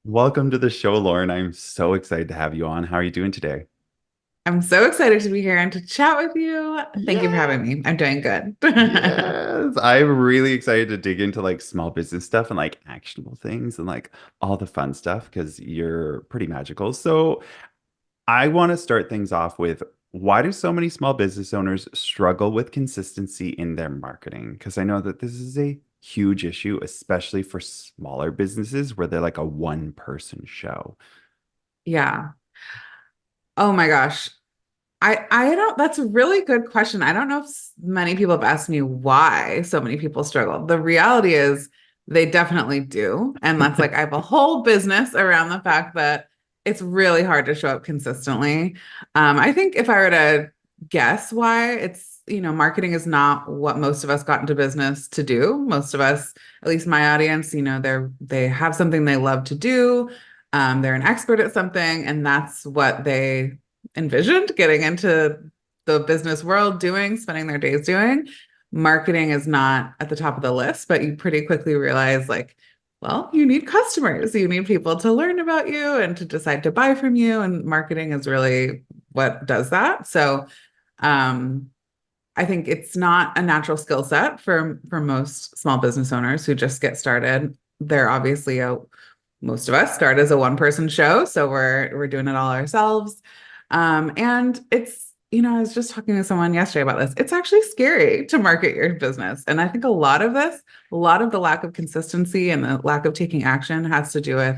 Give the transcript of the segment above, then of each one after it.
Welcome to the show, Lauren. I'm so excited to have you on. How are you doing today? I'm so excited to be here and to chat with you. Thank you for Yeah. having me. I'm doing good. Yes. I'm really excited to dig into like small business stuff and like actionable things and like all the fun stuff because you're pretty magical. So I want to start things off with why do so many small business owners struggle with consistency in their marketing? Because I know that this is a huge issue, especially for smaller businesses where they're like a one-person show. Yeah. Oh my gosh. I don't, that's a really good question. I don't know if many people have asked me why so many people struggle. The reality is they definitely do. And that's like I have a whole business around the fact that it's really hard to show up consistently. I think if I were to guess why marketing is not what most of us got into business to do. Most of us, at least my audience, they have something they love to do. They're an expert at something, and that's what they envisioned getting into the business world doing, spending their days doing. Marketing is not at the top of the list, but you pretty quickly realize, like, well, you need customers, you need people to learn about you and to decide to buy from you. And marketing is really what does that. So, um, I think it's not a natural skill set for most small business owners who just get started. They're obviously a Most of us start as a one person show, so we're doing it all ourselves. And I was just talking to someone yesterday about this. It's actually scary to market your business. And I think a lot of the lack of consistency and the lack of taking action has to do with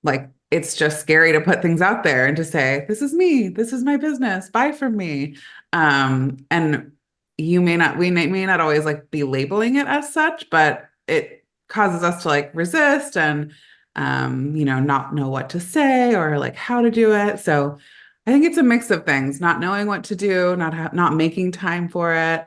like it's just scary to put things out there and to say, this is me, this is my business, buy from me. And we may not always like be labeling it as such, but it causes us to like resist and not know what to say or like how to do it. So I think it's a mix of things, not knowing what to do, not making time for it,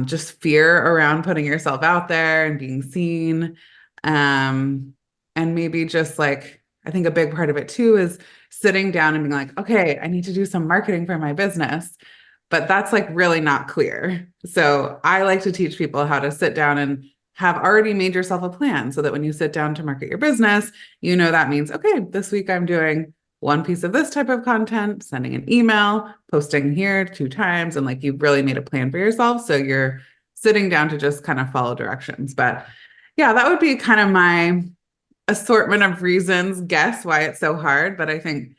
just fear around putting yourself out there and being seen. Um, and maybe just like, I think a big part of it too is sitting down and being like, okay, I need to do some marketing for my business. But that's like really not clear. So I like to teach people how to sit down and have already made yourself a plan so that when you sit down to market your business, that means, okay, this week I'm doing one piece of this type of content, sending an email, posting here 2 times, and like you've really made a plan for yourself. So you're sitting down to just kind of follow directions. But yeah, that would be kind of my assortment of reasons, guess why it's so hard. But I think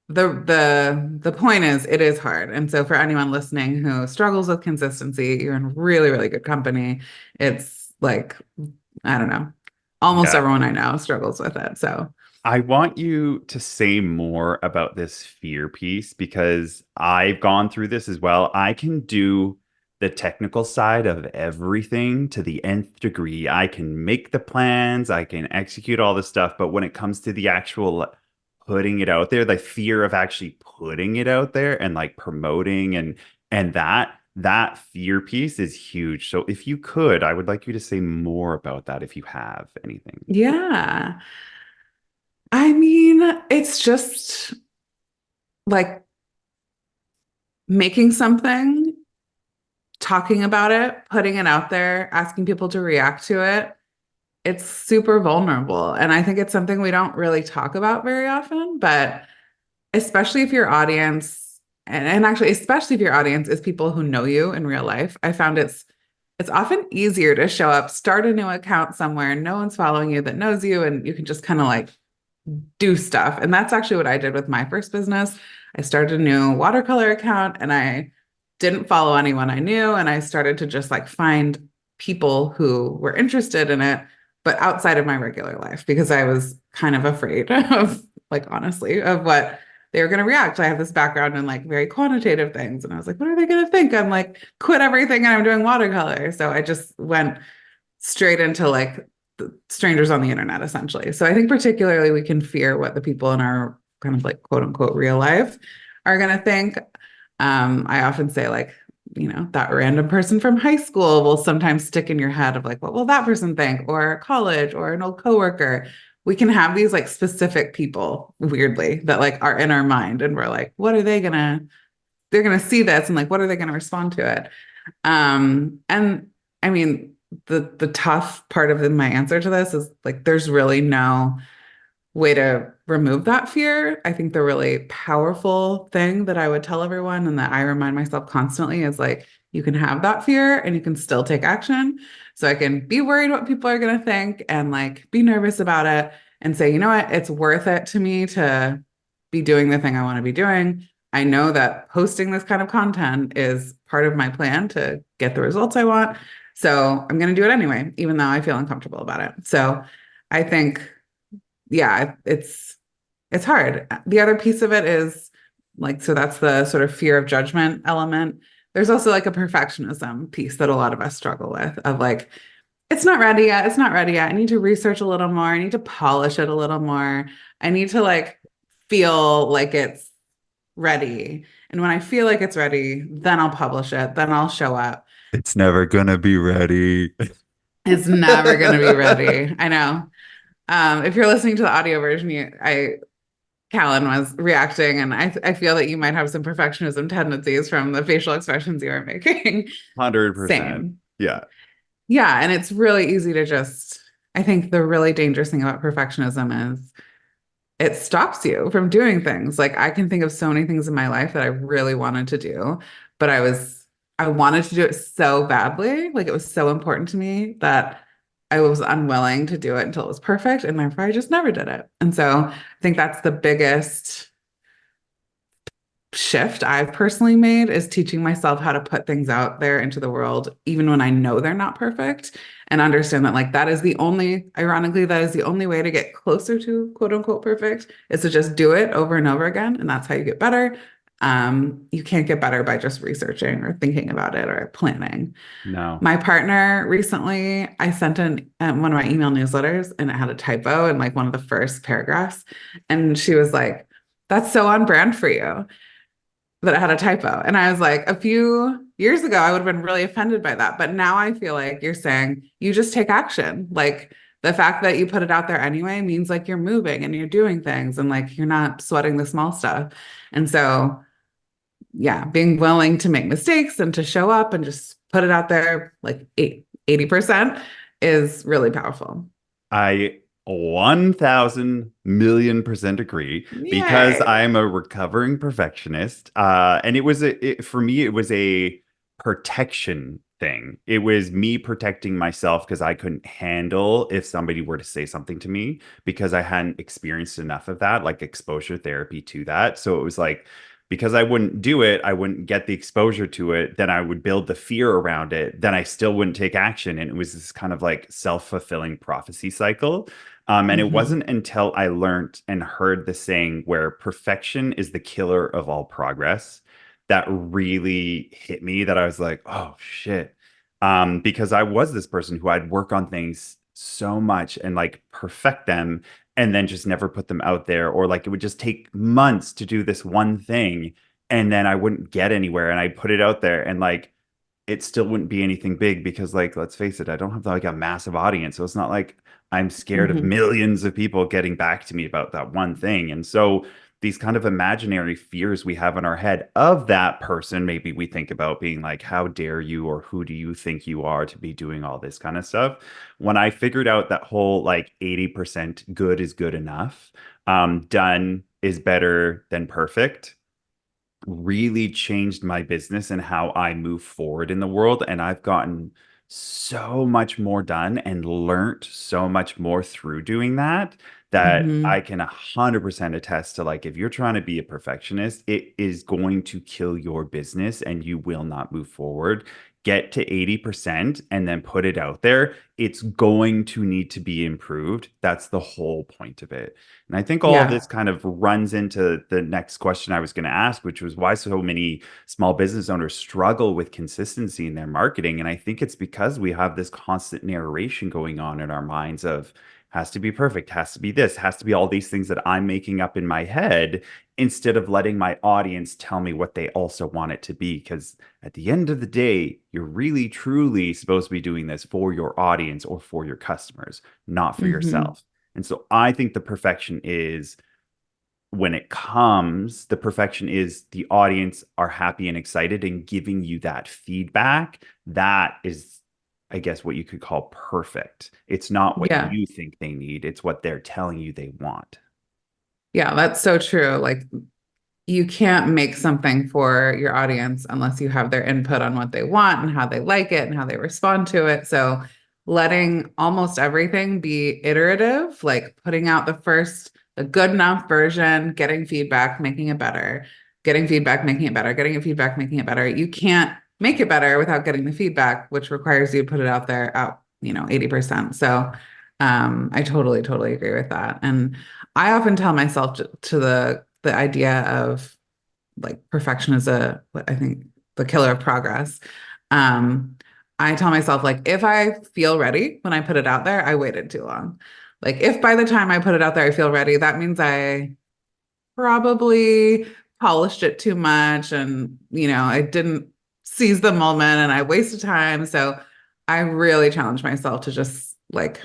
the point is it is hard. And so for anyone listening who struggles with consistency, you're in really, really good company. It's like, I don't know, almost Yeah. everyone I know struggles with it. So I want you to say more about this fear piece because I've gone through this as well. I can do the technical side of everything to the nth degree. I can make the plans, I can execute all this stuff, but when it comes to the actual putting it out there, the fear of actually putting it out there and like promoting and that fear piece is huge. So if you could, I would like you to say more about that if you have anything. yeah, I mean, it's just like making something, talking about it, putting it out there, asking people to react to it. It's super vulnerable. And I think it's something we don't really talk about very often, but especially if your audience, and actually, especially if your audience is people who know you in real life, I found it's often easier to show up, start a new account somewhere, no one's following you that knows you, and you can just kind of like do stuff. And that's actually what I did with my first business. I started a new watercolor account and I didn't follow anyone I knew. And I started to just like find people who were interested in it, but outside of my regular life because I was kind of afraid of, like, honestly, of what they were going to react. I have this background in like very quantitative things. And I was like, what are they going to think? I'm like, quit everything and I'm doing watercolor. So I just went straight into like strangers on the internet, essentially. So I think particularly we can fear what the people in our kind of like quote unquote real life are going to think. I often say like, that random person from high school will sometimes stick in your head of like, what will that person think? Or college or an old coworker. We can have these like specific people, weirdly, that like are in our mind. And we're like, they're gonna see this and like, what are they gonna respond to it? And I mean, the tough part of my answer to this is like, there's really no way to remove that fear. I think the really powerful thing that I would tell everyone and that I remind myself constantly is like, you can have that fear and you can still take action. So I can be worried what people are going to think and like be nervous about it and say, you know what, it's worth it to me to be doing the thing I want to be doing. I know that posting this kind of content is part of my plan to get the results I want. So I'm going to do it anyway, even though I feel uncomfortable about it. So I think yeah, it's hard. The other piece of it is like, so that's the sort of fear of judgment element. There's also like a perfectionism piece that a lot of us struggle with of like, it's not ready yet. It's not ready yet. I need to research a little more. I need to polish it a little more. I need to like feel like it's ready. And when I feel like it's ready, then I'll publish it. Then I'll show up. It's never gonna be ready. It's never going to be ready. I know. If you're listening to the audio version, Calan was reacting, and I feel that you might have some perfectionism tendencies from the facial expressions you were making. 100%. Same. Yeah. Yeah, and it's really easy to just, I think the really dangerous thing about perfectionism is it stops you from doing things. Like I can think of so many things in my life that I really wanted to do, but I wanted to do it so badly. Like it was so important to me that I was unwilling to do it until it was perfect. And therefore I just never did it. And so I think that's the biggest shift I've personally made is teaching myself how to put things out there into the world, even when I know they're not perfect, and understand that, like, that is the only, ironically, that is the only way to get closer to quote unquote perfect is to just do it over and over again. And that's how you get better. You can't get better by just researching or thinking about it or planning. No. My partner recently, I sent one of my email newsletters and it had a typo in like one of the first paragraphs. And she was like, that's so on brand for you that it had a typo. And I was like, a few years ago, I would have been really offended by that. But now I feel like you're saying you just take action. Like the fact that you put it out there anyway means like you're moving and you're doing things and like you're not sweating the small stuff. And so, yeah, being willing to make mistakes and to show up and just put it out there like 80% is really powerful. I 1000 million% agree because Yay. I'm a recovering perfectionist. And for me, it was a protection thing. It was me protecting myself because I couldn't handle if somebody were to say something to me because I hadn't experienced enough of that, like exposure therapy to that. So it was like, because I wouldn't do it, I wouldn't get the exposure to it, then I would build the fear around it, then I still wouldn't take action. And it was this kind of like self-fulfilling prophecy cycle. And it Hmm. wasn't until I learned and heard the saying where perfection is the killer of all progress that really hit me that I was like, oh shit. Because I was this person who I'd work on things so much and like perfect them and then just never put them out there, or like it would just take months to do this one thing and then I wouldn't get anywhere and I put it out there and like it still wouldn't be anything big because like let's face it, I don't have like a massive audience, so it's not like I'm scared of Hmm. millions of people getting back to me about that one thing. And so these kind of imaginary fears we have in our head of that person, maybe we think about being like, how dare you, or who do you think you are to be doing all this kind of stuff? When I figured out that whole like 80% good is good enough, done is better than perfect, really changed my business and how I move forward in the world. And I've gotten so much more done and learned so much more through doing that that I Hmm. can 100% attest to, like, if you're trying to be a perfectionist, it is going to kill your business and you will not move forward. Get to 80% and then put it out there. It's going to need to be improved. That's the whole point of it. And I think all of Yeah. this kind of runs into the next question I was going to ask, which was why so many small business owners struggle with consistency in their marketing. And I think it's because we have this constant narration going on in our minds of has to be perfect, has to be this, has to be all these things that I'm making up in my head instead of letting my audience tell me what they also want it to be. Because at the end of the day, you're really truly supposed to be doing this for your audience or for your customers, not for Hmm. yourself. And so I think the perfection is when it comes, the perfection is the audience are happy and excited and giving you that feedback. That is I guess, what you could call perfect. It's not what Yeah. you think they need, it's what they're telling you they want. Yeah, that's so true. Like you can't make something for your audience unless you have their input on what they want and how they like it and how they respond to it. So letting almost everything be iterative, like putting out a good enough version, getting feedback, making it better, getting feedback, making it better, getting feedback, making it better. You can't make it better without getting the feedback, which requires you to put it out there out, 80%. So I totally, totally agree with that. And I often tell myself to the idea of like perfection is I think the killer of progress. Um, I tell myself like if I feel ready when I put it out there, I waited too long. Like if by the time I put it out there I feel ready, that means I probably polished it too much and I didn't seize the moment and I wasted time. So I really challenge myself to just like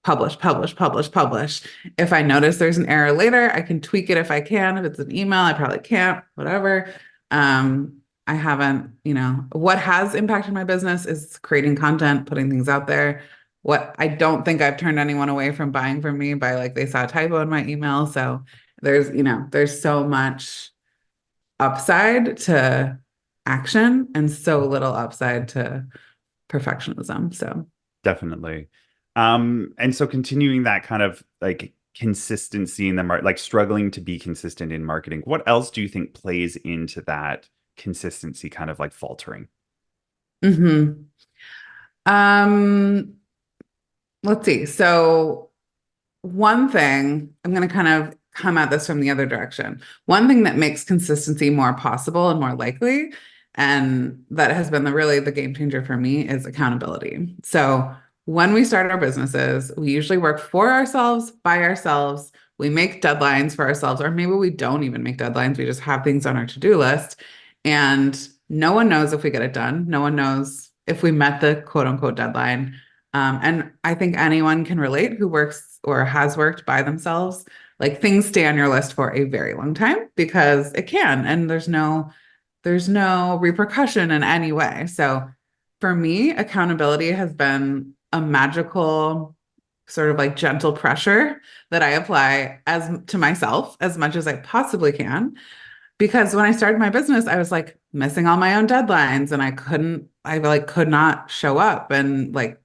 publish, publish, publish, publish. If I notice there's an error later, I can tweak it if I can. If it's an email, I probably can't, whatever. I haven't, what has impacted my business is creating content, putting things out there. What I don't think I've turned anyone away from buying from me by like they saw a typo in my email. So there's so much upside to action and so little upside to perfectionism. So Definitely. And so continuing that kind of like consistency in the market, like struggling to be consistent in marketing, what else do you think plays into that consistency kind of like faltering? mhm. Um, let's see. So one thing, I'm going to kind of come at this from the other direction. One thing that makes consistency more possible and more likely, and that has been the game changer for me is accountability. So when we start our businesses, we usually work for ourselves, by ourselves. We make deadlines for ourselves, or maybe we don't even make deadlines. We just have things on our to-do list. And no one knows if we get it done. No one knows if we met the quote unquote deadline. And I think anyone can relate who works or has worked by themselves. Like things stay on your list for a very long time because it can, and there's no repercussion in any way. So for me, accountability has been a magical sort of like gentle pressure that I apply as to myself as much as I possibly can because when I started my business, I was like missing all my own deadlines and I like could not show up and like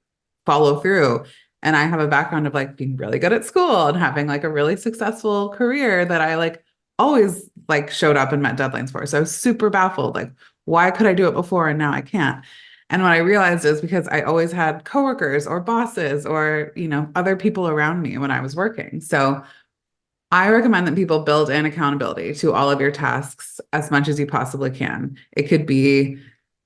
follow through. And I have a background of like being really good at school and having like a really successful career that I like always like showed up and met deadlines for. So I was super baffled. Like, why could I do it before and now I can't? And what I realized is because I always had coworkers or bosses or, other people around me when I was working. So I recommend that people build in accountability to all of your tasks as much as you possibly can. It could be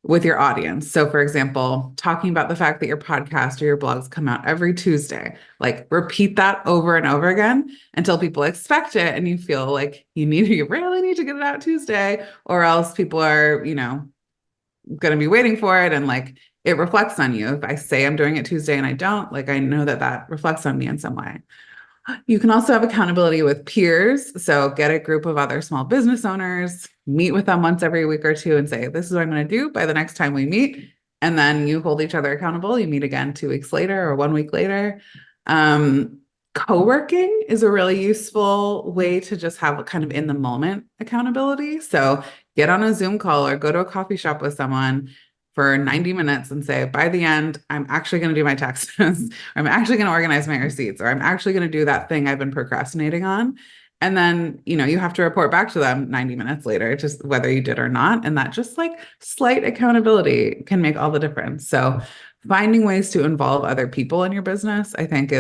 with your audience. So, for example, talking about the fact that your podcast or your blogs come out every Tuesday, like repeat that over and over again until people expect it and you feel like you really need to get it out Tuesday, or else people are, going to be waiting for it and like it reflects on you. If I say I'm doing it Tuesday and I don't, like I know that that reflects on me in some way. You can also have accountability with peers. So get a group of other small business owners, meet with them once every week or two and say, this is what I'm going to do by the next time we meet. And then you hold each other accountable. You meet again 2 weeks later or 1 week later. Um, Co-working is a really useful way to just have a kind of in the moment accountability. So get on a Zoom call or go to a coffee shop with someone for 90 minutes and say, by the end, I'm actually going to do my taxes. I'm actually going to organize my receipts, or I'm actually going to do that thing I've been procrastinating on. And then, you have to report back to them 90 minutes later, just whether you did or not. And that just like slight accountability can make all the difference. So finding ways to involve other people in your business, I think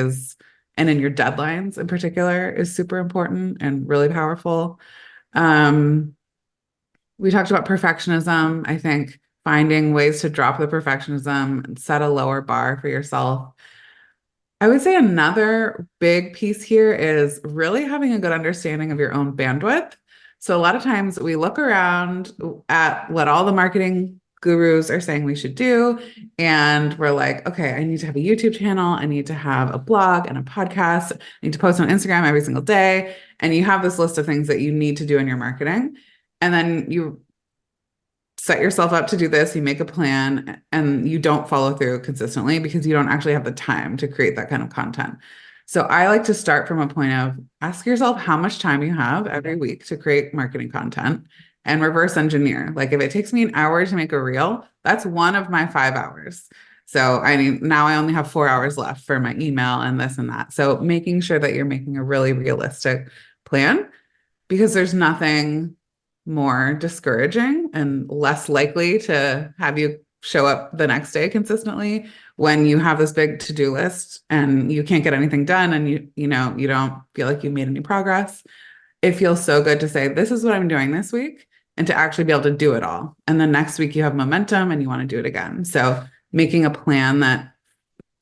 and in your deadlines in particular, is super important and really powerful. Um, we talked about perfectionism. I think finding ways to drop the perfectionism and set a lower bar for yourself. I would say another big piece here is really having a good understanding of your own bandwidth. So a lot of times we look around at what all the marketing gurus are saying we should do, and we're like, okay, I need to have a YouTube channel, I need to have a blog and a podcast, I need to post on Instagram every single day. And you have this list of things that you need to do in your marketing. And then you set yourself up to do this, you make a plan, and you don't follow through consistently because you don't actually have the time to create that kind of content. So I like to start from a point of ask yourself how much time you have every week to create marketing content and reverse engineer. Like if it takes me an hour to make a reel, that's one of my 5 hours. So I mean, now I only have 4 hours left for my email and this and that. So making sure that you're making a really realistic plan because there's nothing more discouraging and less likely to have you show up the next day consistently when you have this big to-do list and you can't get anything done and you don't feel like you made any progress. It feels so good to say this is what I'm doing this week and to actually be able to do it all. And then next week you have momentum and you want to do it again. So making a plan that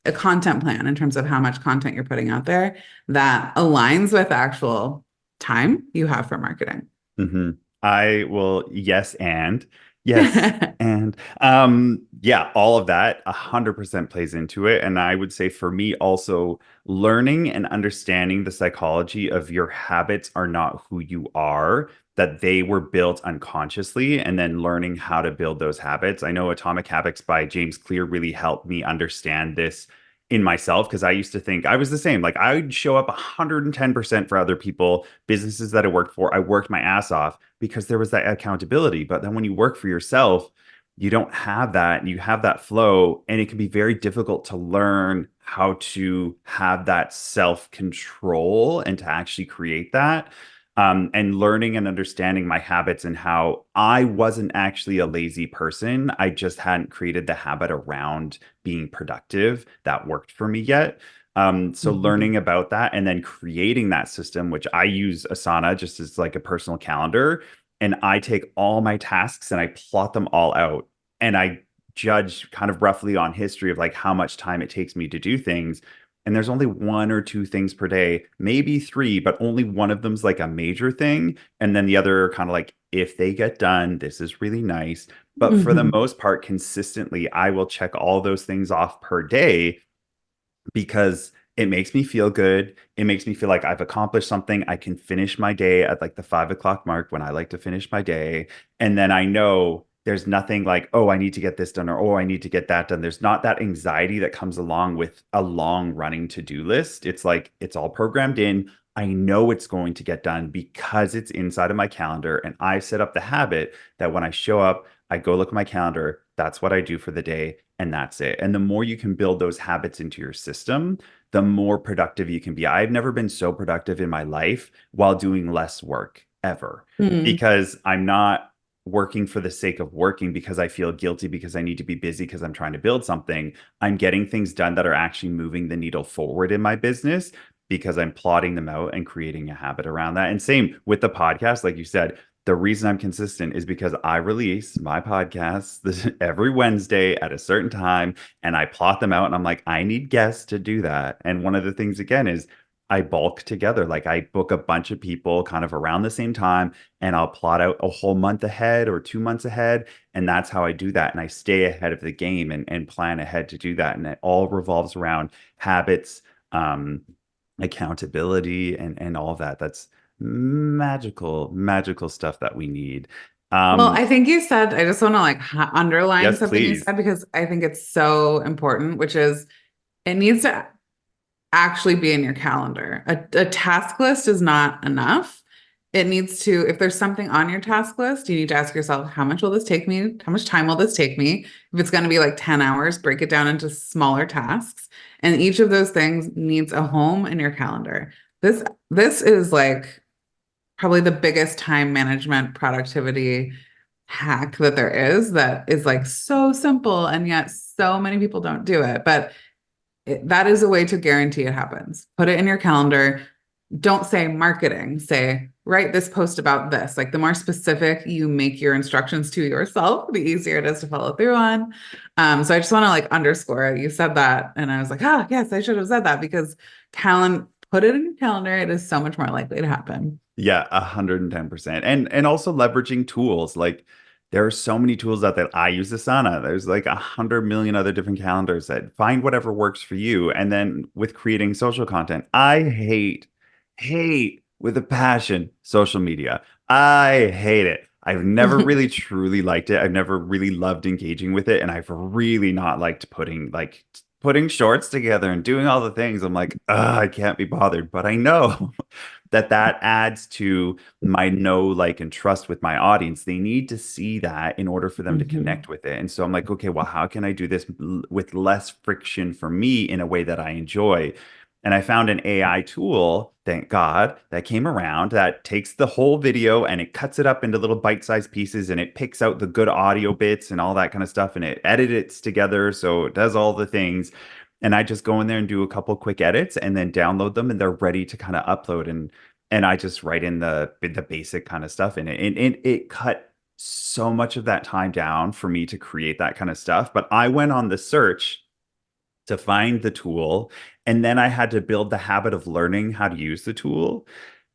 a content plan in terms of how much content you're putting out there that aligns with actual time you have for marketing. Hmm. I will, yes, and yeah, all of that 100% plays into it. And I would say for me also learning and understanding the psychology of your habits are not who you are, that they were built unconsciously, and then learning how to build those habits. I know Atomic Habits by James Clear really helped me understand this in myself because I used to think I was the same. Like I would show up 110% for other people, businesses that I worked for. I worked my ass off because there was that accountability. But then when you work for yourself, you don't have that and you have that flow, and it can be very difficult to learn how to have that self control and to actually create that. And learning and understanding my habits and how I wasn't actually a lazy person. I just hadn't created the habit around being productive that worked for me yet. So learning Mhm. about that and then creating that system, which I use Asana just as like a personal calendar, and I take all my tasks and I plot them all out, and I judge kind of roughly on history of like how much time it takes me to do things. And there's only one or two things per day, maybe three, but only one of them's like a major thing. And then the other are kind of like, if they get done, this is really nice. But for the Mhm. most part, consistently, I will check all those things off per day because it makes me feel good. It makes me feel like I've accomplished something. I can finish my day at like the 5 o'clock mark when I like to finish my day. And then I know there's nothing like, oh, I need to get this done or, oh, I need to get that done. There's not that anxiety that comes along with a long running to-do list. It's like it's all programmed in. I know it's going to get done because it's inside of my calendar. And I set up the habit that when I show up, I go look at my calendar. That's what I do for the day, and that's it. And the more you can build those habits into your system, the more productive you can be. I've never been so productive in my life while doing less work ever Mhm. because I'm not working for the sake of working because I feel guilty because I need to be busy because I'm trying to build something. I'm getting things done that are actually moving the needle forward in my business because I'm plotting them out and creating a habit around that. And same with the podcast, like you said, the reason I'm consistent is because I release my podcasts every Wednesday at a certain time and I plot them out and I'm like, I need guests to do that. And one of the things again is I bulk together. Like I book a bunch of people kind of around the same time and I'll plot out a whole month ahead or 2 months ahead. And that's how I do that. And I stay ahead of the game and plan ahead to do that. And it all revolves around habits, um, accountability and all of that. That's magical stuff that we need. Well, Um, I think you said, I just want to like underline yes, something you please. said because I think it's so important, which is it needs to actually be in your calendar. A task list is not enough. It needs to, if there's something on your task list, you need to ask yourself, how much will this take me? How much time will this take me? If it's going to be like 10 hours, break it down into smaller tasks. And each of those things needs a home in your calendar. This this is like probably the biggest time management productivity hack that is like so simple and yet so many people don't do it. But that is a way to guarantee it happens. Put it in your calendar. Don't say marketing, say, write this post about this. Like the more specific you make your instructions to yourself, the easier it is to follow through on. So I just want to like underscore it. You said that, and I was like, ah, yes, I should have said that because put it in your calendar. It is so much more likely to happen. Yeah, 110%. And also leveraging tools. Like there are so many tools out there. I use Asana. There's like 100 million other different calendars that find whatever works for you. And then with creating social content, I hate with a passion social media. I hate it. I've never really truly liked it. I've never really loved engaging with it, and I've really not liked putting shorts together and doing all the things. I'm like, ugh, I can't be bothered. But I know that adds to my know, like, and trust with my audience. They need to see that in order for them to Hmm. connect with it. And so I'm like, okay, well, how can I do this with less friction for me in a way that I enjoy? And I found an AI tool, thank God, that came around that takes the whole video and it cuts it up into little bite-sized pieces and it picks out the good audio bits and all that kind of stuff and it edits together so it does all the things. And I just go in there and do a couple quick edits and then download them and they're ready to kind of upload and I just write in the basic kind of stuff in it. And it cut so much of that time down for me to create that kind of stuff. But I went on the search to find the tool. And then I had to build the habit of learning how to use the tool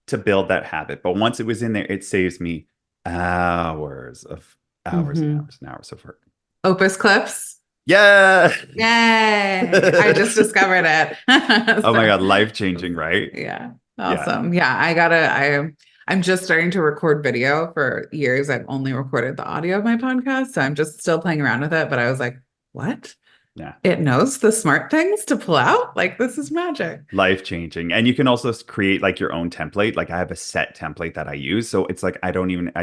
to build that habit. But once it was in there, it saves me hours of hours and Hmm. hours and hours of work. Opus clips. Yeah. Yay. I just discovered it. Oh my So, God, life changing, right? yeah. Yeah. Awesome. Yeah, I'm just starting to record video. For years I've only recorded the audio of my podcast, so I'm just still playing around with it, but I was like, what? Yeah. It knows the smart things to pull out? Like this is magic. Life changing. And you can also create like your own template. Like I have a set template that I use. So it's like I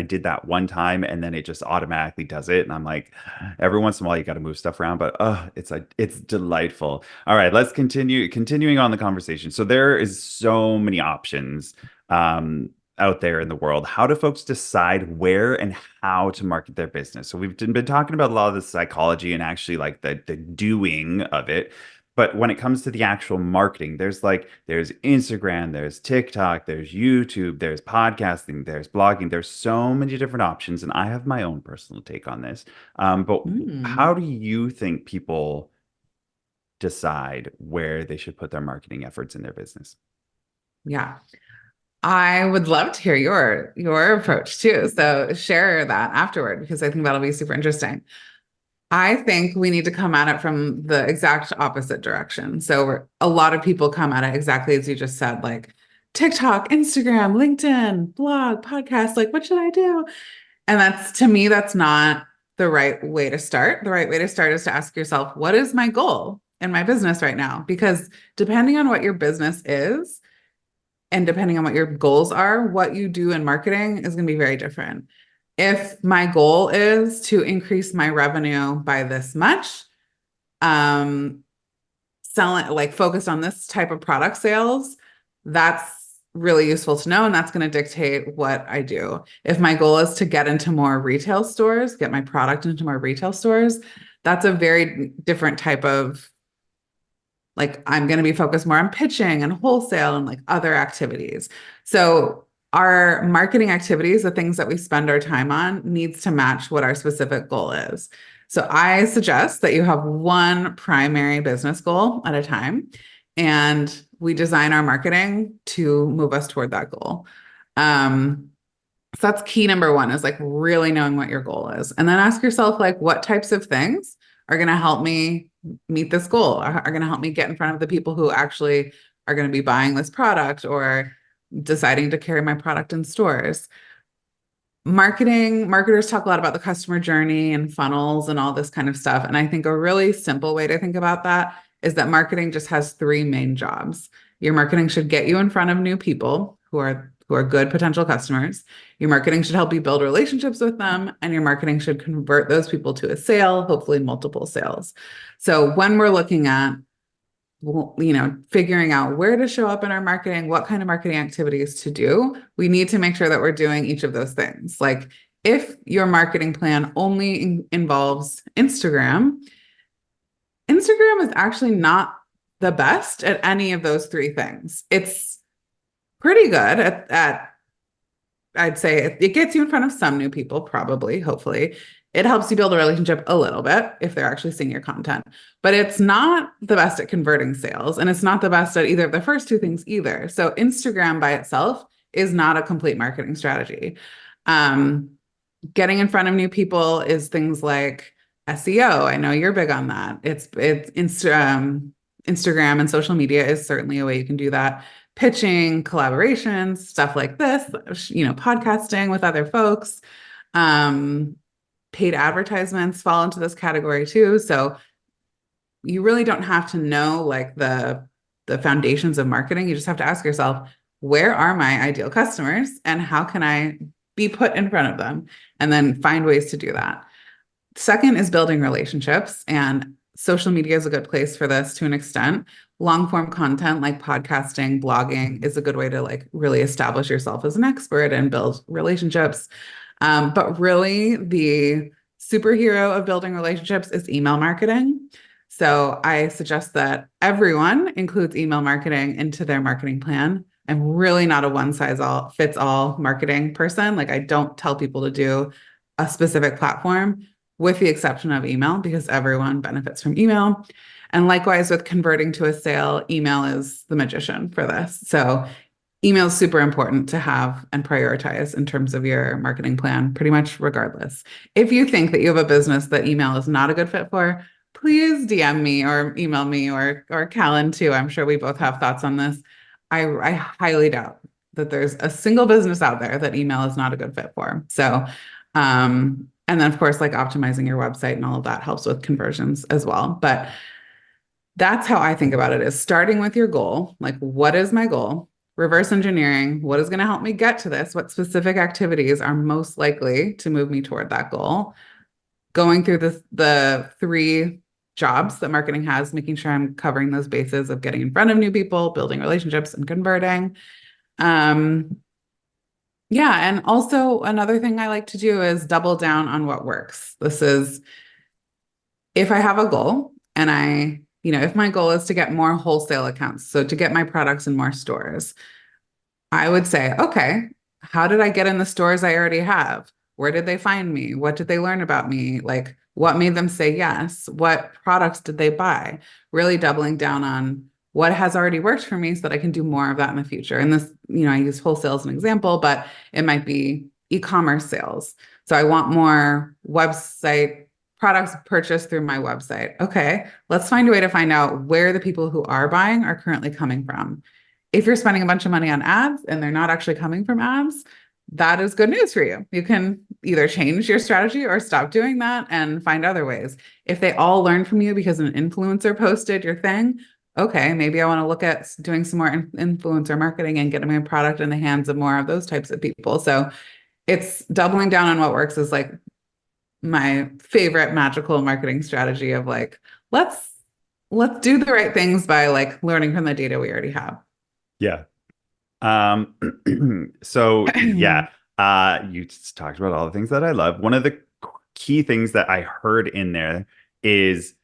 did that one time and then it just automatically does it. And I'm like, every once in a while you got to move stuff around, but it's delightful. All right, let's continuing on the conversation. So there is so many options out there in the world. How do folks decide where and how to market their business? So we've been talking about a lot of the psychology and actually like the doing of it. But when it comes to the actual marketing, there's Instagram, there's TikTok, there's YouTube, there's podcasting, there's blogging. There's so many different options, and I have my own personal take on this. But how Hmm. do you think people decide where they should put their marketing efforts in their business? Yeah. I would love to hear your approach too. So share that afterward because I think that'll be super interesting. I think we need to come at it from the exact opposite direction. So a lot of people come at it exactly as you just said, like TikTok, Instagram, LinkedIn, blog, podcast, like what should I do? And that's to me, that's not the right way to start. The right way to start is to ask yourself, what is my goal in my business right now? Because depending on what your business is, and depending on what your goals are, what you do in marketing is going to be very different. If my goal is to increase my revenue by this much, um, selling like focused on this type of product sales, that's really useful to know. And that's going to dictate what I do. If my goal is to get into more retail stores, get my product into more retail stores, that's a very different type of like I'm going to be focused more on pitching and wholesale and like other activities. So our marketing activities, the things that we spend our time on, needs to match what our specific goal is. So I suggest that you have one primary business goal at a time, and we design our marketing to move us toward that goal. Um, so that's key number one is like really knowing what your goal is. And then ask yourself, like, what types of things are going to help me meet this goal, are going to help me get in front of the people who actually are going to be buying this product or deciding to carry my product in stores. Marketers talk a lot about the customer journey and funnels and all this kind of stuff. And I think a really simple way to think about that is that marketing just has three main jobs. Your marketing should get you in front of new people who are good potential customers. Your marketing should help you build relationships with them, and your marketing should convert those people to a sale, hopefully multiple sales. So when we're looking at figuring out where to show up in our marketing, what kind of marketing activities to do, we need to make sure that we're doing each of those things. Like if your marketing plan only involves Instagram, Instagram is actually not the best at any of those three things. It's pretty good at I'd say it gets you in front of some new people, probably, hopefully. It helps you build a relationship a little bit if they're actually seeing your content, but it's not the best at converting sales. And it's not the best at either of the first two things either. So Instagram by itself is not a complete marketing strategy. Um, Getting in front of new people is things like SEO. I know you're big on that. Instagram and social media is certainly a way you can do that. Pitching, collaborations, stuff like this, podcasting with other folks. Um, Paid advertisements fall into this category too. So you really don't have to know like the foundations of marketing. You just have to ask yourself, where are my ideal customers and how can I be put in front of them? And then find ways to do that. Second is building relationships, and social media is a good place for this to an extent. Long form content like podcasting, blogging is a good way to like really establish yourself as an expert and build relationships. But really, the superhero of building relationships is email marketing. So I suggest that everyone includes email marketing into their marketing plan. I'm really not a one size all fits all marketing person. Like I don't tell people to do a specific platform with the exception of email because everyone benefits from email. And likewise with converting to a sale, email is the magician for this. So email is super important to have and prioritize in terms of your marketing plan, pretty much regardless. If you think that you have a business that email is not a good fit for, please DM me or email me or Callan too. I'm sure we both have thoughts on this. I highly doubt that there's a single business out there that email is not a good fit for. So, and then of course, like optimizing your website and all of that helps with conversions as well. But that's how I think about it is starting with your goal. Like, what is my goal? Reverse engineering, what is going to help me get to this? What specific activities are most likely to move me toward that goal? Going through the three jobs that marketing has, making sure I'm covering those bases of getting in front of new people, building relationships, and converting. Um, yeah, and also another thing I like to do is double down on what works. This is if I have a goal and if my goal is to get more wholesale accounts, so to get my products in more stores, I would say, okay, how did I get in the stores I already have? Where did they find me? What did they learn about me? Like, what made them say yes? What products did they buy? Really doubling down on what has already worked for me so that I can do more of that in the future. And this, I use wholesale as an example, but it might be e-commerce sales. So I want more website products purchased through my website. Okay, let's find a way to find out where the people who are buying are currently coming from. If you're spending a bunch of money on ads and they're not actually coming from ads, that is good news for you. You can either change your strategy or stop doing that and find other ways. If they all learn from you because an influencer posted your thing, okay, maybe I want to look at doing some more influencer marketing and getting my product in the hands of more of those types of people. So it's doubling down on what works is like my favorite magical marketing strategy of like, let's let's do the right things by like learning from the data we already have. Yeah. Um, so yeah, you just talked about all the things that I love. One of the key things that I heard in there is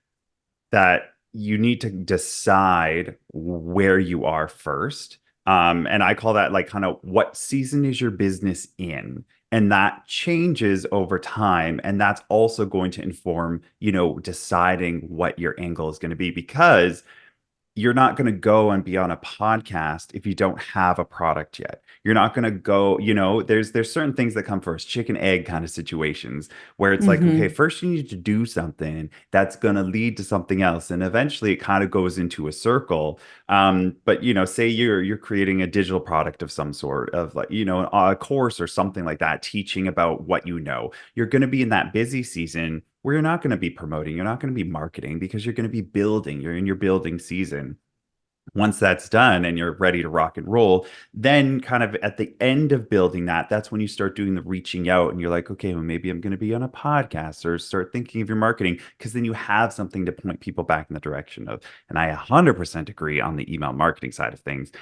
that you need to decide where you are first. And I call that like kind of what season is your business in? And that changes over time. And that's also going to inform, deciding what your angle is going to be because you're not going to go and be on a podcast if you don't have a product yet. You're not going to go, there's certain things that come first, chicken egg kind of situations where it's like, okay, Mm-hmm. first you need to do something that's going to lead to something else, and eventually it kind of goes into a circle. But say you're creating a digital product of some sort of like, a course or something like that, teaching about what you know. You're going to be in that busy season where you're not going to be promoting, you're not going to be marketing because you're going to be building, you're in your building season. Once that's done and you're ready to rock and roll, then kind of at the end of building that, that's when you start doing the reaching out and you're like, okay, well, maybe I'm going to be on a podcast or start thinking of your marketing because then you have something to point people back in the direction of. And I 100% agree on the email marketing side of things.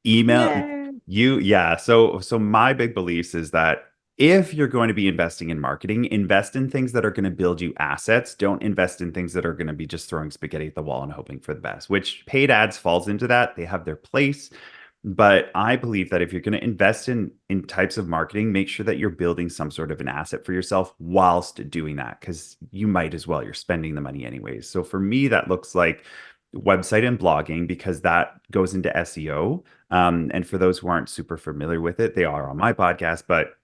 Email Yay. yeah, so my big beliefs is that if you're going to be investing in marketing, invest in things that are going to build you assets. Don't invest in things that are going to be just throwing spaghetti at the wall and hoping for the best, which paid ads falls into that. They have their place. But I believe that if you're going to invest in types of marketing, make sure that you're building some sort of an asset for yourself whilst doing that, because you might as well. You're spending the money anyways. So for me, that looks like website and blogging because that goes into SEO. And for those who aren't super familiar with it, they are on my podcast, but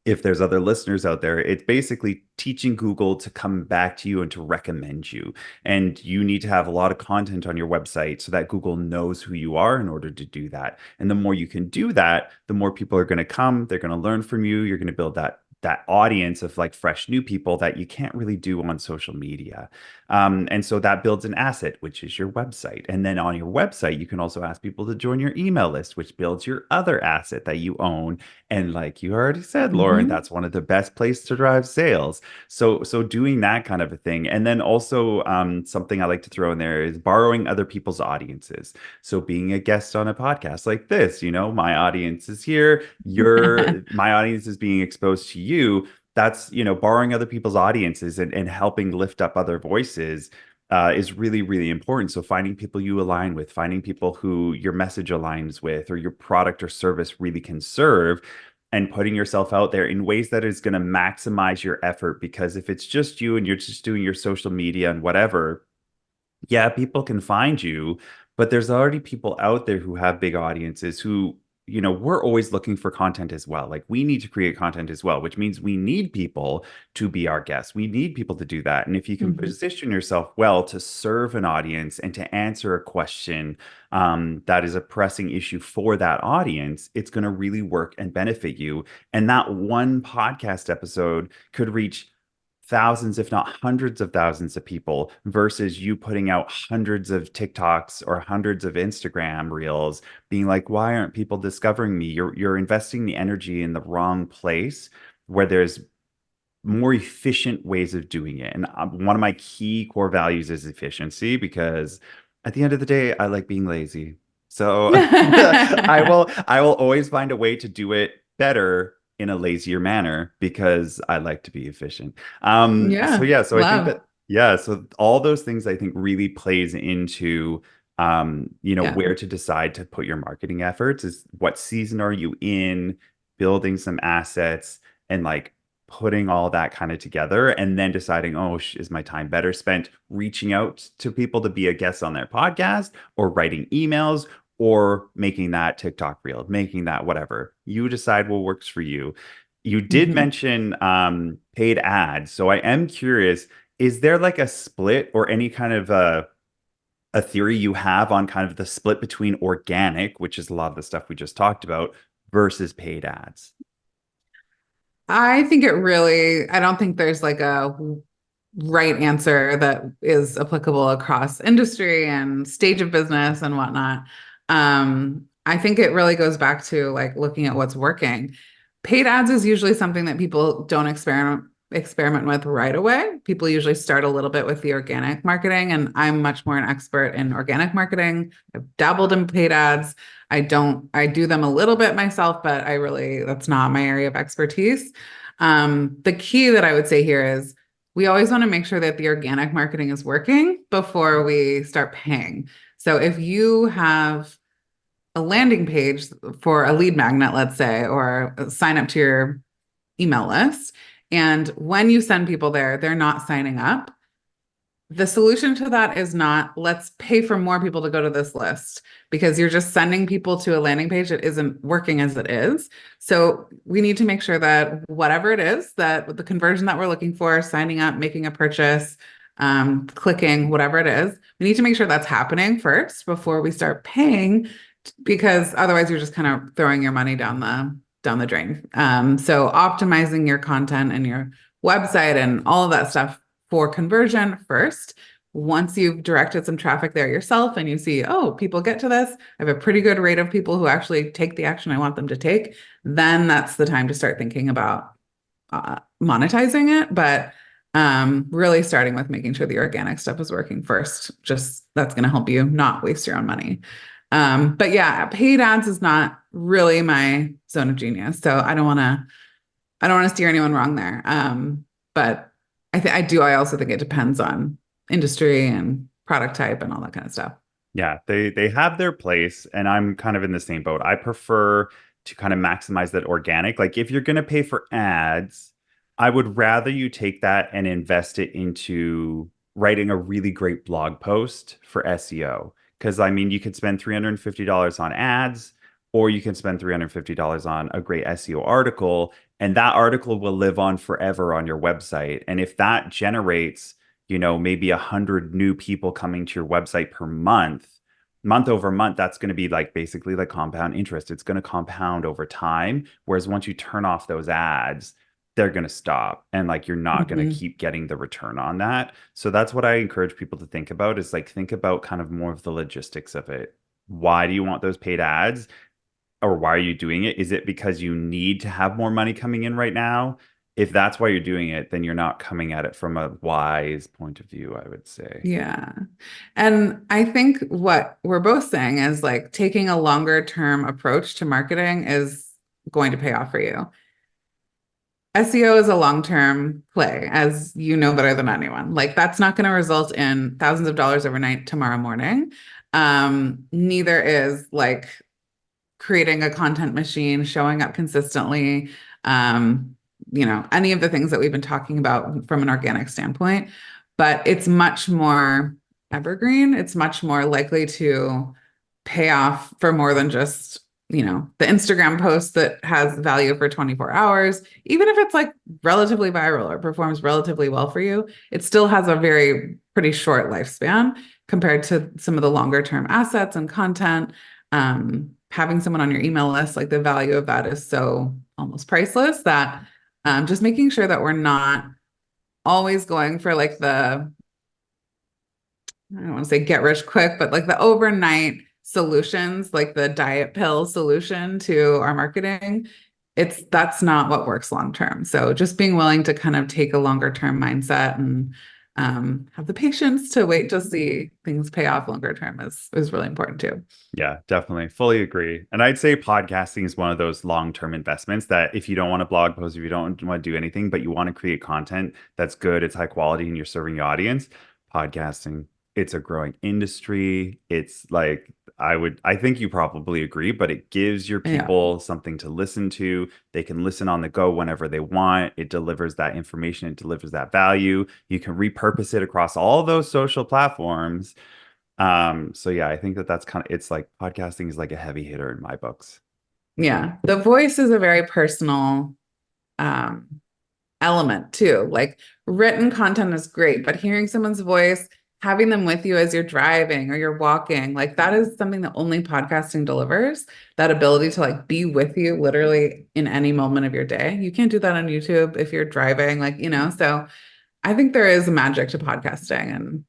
if there's other listeners out there, it's basically teaching Google to come back to you and to recommend you. And you need to have a lot of content on your website so that Google knows who you are in order to do that. And the more you can do that, the more people are going to come, they're going to learn from you, you're going to build that that audience of like fresh new people that you can't really do on social media. And so that builds an asset, which is your website. And then on your website, you can also ask people to join your email list, which builds your other asset that you own. And like you already said, Lauren, Mhm. that's one of the best places to drive sales. So doing that kind of a thing. And then also something I like to throw in there is borrowing other people's audiences. So being a guest on a podcast like this, my audience is here, my audience is being exposed to you. That's, borrowing other people's audiences and helping lift up other voices is really, really important. So finding people you align with, finding people who your message aligns with or your product or service really can serve, and putting yourself out there in ways that is going to maximize your effort. Because if it's just you and you're just doing your social media and whatever, yeah, people can find you, but there's already people out there who have big audiences who, we're always looking for content as well. Like we need to create content as well, which means we need people to be our guests. We need people to do that. And if you can Mhm. position yourself well to serve an audience and to answer a question that is a pressing issue for that audience, it's going to really work and benefit you. And that one podcast episode could reach thousands, if not hundreds of thousands of people versus you putting out hundreds of TikToks or hundreds of Instagram reels being like, why aren't people discovering me? You're investing the energy in the wrong place where there's more efficient ways of doing it. And one of my key core values is efficiency because at the end of the day, I like being lazy. So I will always find a way to do it better in a lazier manner because I like to be efficient. So Yeah, yeah, so I think love. that yeah, so all those things I think really plays into Yeah. where to decide to put your marketing efforts is what season are you in, building some assets and like putting all that kind of together and then deciding, oh, is my time better spent reaching out to people to be a guest on their podcast or writing emails or making that TikTok reel, making that whatever. You decide what works for you. You did Mhm. mention paid ads. So I am curious, is there like a split or any kind of a theory you have on kind of the split between organic, which is a lot of the stuff we just talked about, versus paid ads? I don't think there's like a right answer that is applicable across industry and stage of business and whatnot. I think it really goes back to like looking at what's working. Paid ads is usually something that people don't experiment with right away. People usually start a little bit with the organic marketing, and I'm much more an expert in organic marketing. I've dabbled in paid ads. I do them a little bit myself, but that's not my area of expertise. The key that I would say here is we always want to make sure that the organic marketing is working before we start paying. So if you have a landing page for a lead magnet, let's say, or sign up to your email list, and when you send people there, they're not signing up, the solution to that is not let's pay for more people to go to this list because you're just sending people to a landing page that isn't working as it is. So we need to make sure that whatever it is that the conversion that we're looking for, signing up, making a purchase, clicking, whatever it is, we need to make sure that's happening first before we start paying because otherwise you're just kind of throwing your money down the drain. So optimizing your content and your website and all of that stuff for conversion first. Once you've directed some traffic there yourself and you see, oh, people get to this, I have a pretty good rate of people who actually take the action I want them to take, then that's the time to start thinking about monetizing it. But really starting with making sure the organic stuff is working first, just that's going to help you not waste your own money. But yeah, paid ads is not really my zone of genius. So I don't want to steer anyone wrong there. But I also think it depends on industry and product type and all that kind of stuff. Yeah, they have their place, and I'm kind of in the same boat. I prefer to kind of maximize that organic. Like if you're going to pay for ads, I would rather you take that and invest it into writing a really great blog post for SEO. Because I mean, you could spend $350 on ads, or you can spend $350 on a great SEO article, and that article will live on forever on your website. And if that generates maybe 100 new people coming to your website per month over month, that's going to be like basically like compound interest. It's going to compound over time. Whereas once you turn off those ads, they're going to stop and like you're not going to Mhm. keep getting the return on that. So that's what I encourage people to think about is like think about kind of more of the logistics of it. Why do you want those paid ads or why are you doing it? Is it because you need to have more money coming in right now? If that's why you're doing it, then you're not coming at it from a wise point of view, I would say. Yeah. And I think what we're both saying is like taking a longer term approach to marketing is going to pay off for you. SEO is a long-term play, as you know better than anyone. Like that's not going to result in thousands of dollars overnight tomorrow morning. Neither is like creating a content machine, showing up consistently, any of the things that we've been talking about from an organic standpoint. But it's much more evergreen. It's much more likely to pay off for more than just, the Instagram post that has value for 24 hours. Even if it's like relatively viral or performs relatively well for you, it still has a very pretty short lifespan compared to some of the longer term assets and content. Having someone on your email list, like the value of that is so almost priceless that just making sure that we're not always going for like I don't want to say get rich quick, but like the overnight solutions, like the diet pill solution to our marketing, that's not what works long term. So just being willing to kind of take a longer term mindset and have the patience to wait to see things pay off longer term is really important too. Yeah, definitely. Fully agree. And I'd say podcasting is one of those long-term investments that if you don't want to blog post, if you don't want to do anything, but you want to create content that's good, it's high quality, and you're serving your audience, podcasting, it's a growing industry. It's like, I think you probably agree, but it gives your Yeah. people something to listen to. They can listen on the go whenever they want. It delivers that information, it delivers that value. You can repurpose it across all those social platforms. So yeah, I think that that's kind of it's like podcasting is like a heavy hitter in my books. Yeah. The voice is a very personal um element too. Like written content is great, but hearing someone's voice, having them with you as you're driving or you're walking, like that is something that only podcasting delivers, that ability to like be with you literally in any moment of your day. You can't do that on YouTube if you're driving, so I think there is magic to podcasting and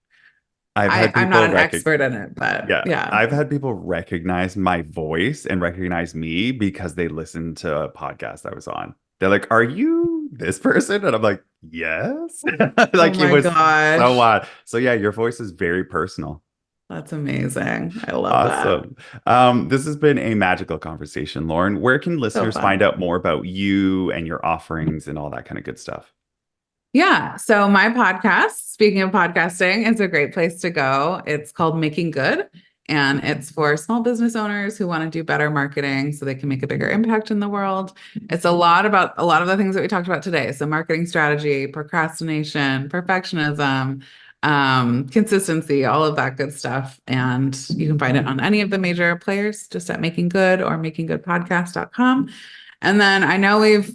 I've had I'm not people an expert in it, but yeah, yeah. I've had people recognize my voice and recognize me because they listened to a podcast I was on. They're like, "Are you this person?" And I'm like, "Yes." Oh Like it my was so gosh. odd. So yeah, your voice is very personal. That's amazing. I love that. Awesome. This has been a magical conversation, Lauren. Where can So listeners find fun. out more about you and your offerings and all that kind of good stuff? Yeah. So my podcast, speaking of podcasting, is a great place to go. It's called Making Good, and it's for small business owners who want to do better marketing so they can make a bigger impact in the world. It's a lot about a lot of the things that we talked about today. So marketing strategy, procrastination, perfectionism, consistency, all of that good stuff. And you can find it on any of the major players just at Making Good or makinggoodpodcast.com. And then I know we've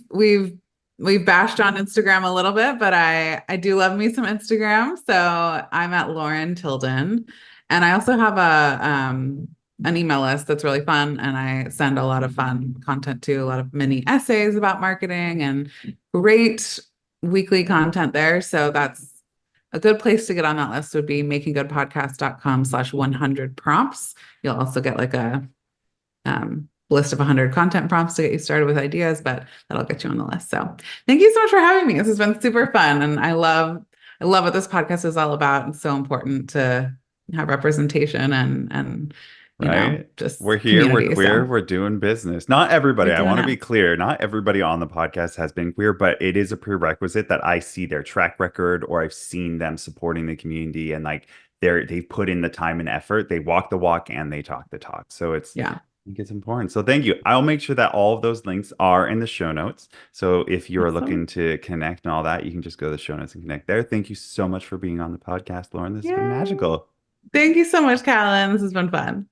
bashed on Instagram a little bit, but I do love me some Instagram. So I'm at Lauren Tilden. And I also have an email list that's really fun. And I send a lot of fun content to a lot of mini essays about marketing and great weekly content there. So that's a good place to get on that list would be makinggoodpodcast.com/100 prompts. You'll also get like a list of 100 content prompts to get you started with ideas, but that'll get you on the list. So thank you so much for having me. This has been super fun. And I love what this podcast is all about. It's so important to have representation and Right? just We're here, we're community. queer, So we're doing business. Not we're everybody, I doing want to it. be clear, not everybody on the podcast has been queer, but it is a prerequisite that I see their track record or I've seen them supporting the community and like they've put in the time and effort. They walk the walk and they talk the talk. So Yeah. I think it's important. So thank you. I'll make sure that all of those links are in the show notes. So if you're looking Awesome. to connect and all that, you can just go to the show notes and connect there. Thank you so much for being on the podcast, Lauren. This has been Yay. magical. Thank you so much, Callan. This has been fun.